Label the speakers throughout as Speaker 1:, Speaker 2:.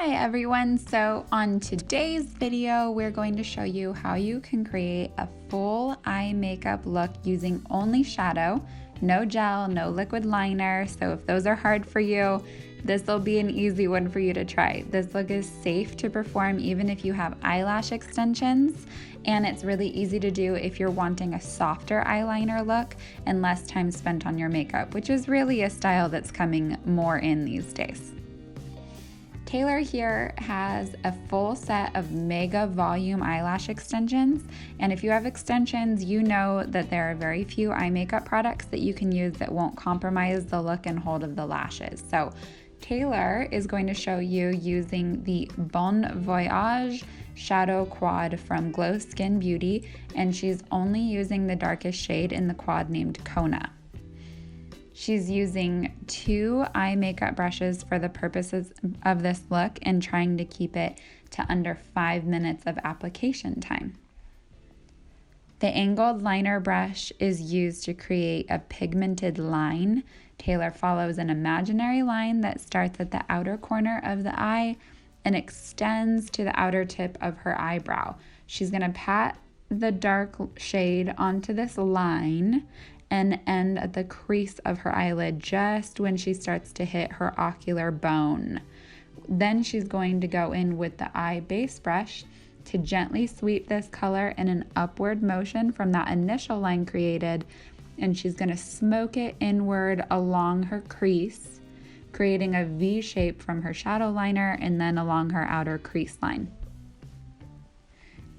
Speaker 1: Hi everyone, so on today's video we're going to show you how you can create a full eye makeup look using only shadow, no gel, no liquid liner. So if those are hard for you, this will be an easy one for you to try. This look is safe to perform even if you have eyelash extensions, and it's really easy to do if you're wanting a softer eyeliner look and less time spent on your makeup, which is really a style that's coming more in these days. Taylor here has a full set of mega volume eyelash extensions, and if you have extensions, you know that there are very few eye makeup products that you can use that won't compromise the look and hold of the lashes. So Taylor is going to show you using the Bon Voyage Shadow Quad from Glow Skin Beauty, and she's only using the darkest shade in the quad named Kona. She's using 2 eye makeup brushes for the purposes of this look and trying to keep it to under 5 minutes of application time. The angled liner brush is used to create a pigmented line. Taylor follows an imaginary line that starts at the outer corner of the eye and extends to the outer tip of her eyebrow. She's going to pat the dark shade onto this line and end at the crease of her eyelid just when she starts to hit her ocular bone. Then she's going to go in with the eye base brush to gently sweep this color in an upward motion from that initial line created, and she's going to smoke it inward along her crease, creating a V shape from her shadow liner and then along her outer crease line.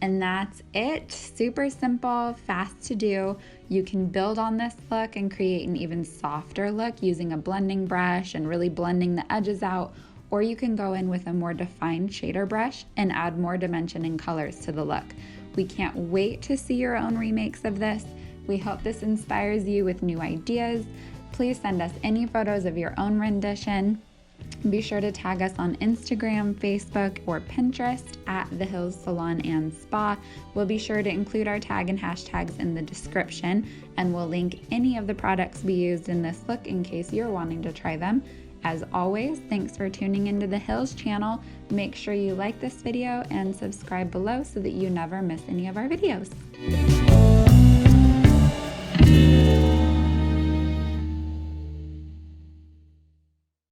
Speaker 1: And that's it. Super simple, fast to do. You can build on this look and create an even softer look using a blending brush and really blending the edges out, or you can go in with a more defined shader brush and add more dimension and colors to the look. We can't wait to see your own remakes of this. We hope this inspires you with new ideas. Please send us any photos of your own rendition. Be sure to tag us on Instagram, Facebook, or Pinterest at the Hills Salon and Spa. We'll be sure to include our tag and hashtags in the description, and we'll link any of the products we used in this look in case you're wanting to try them. As always, thanks for tuning into the Hills channel. Make sure you like this video and subscribe below so that you never miss any of our videos.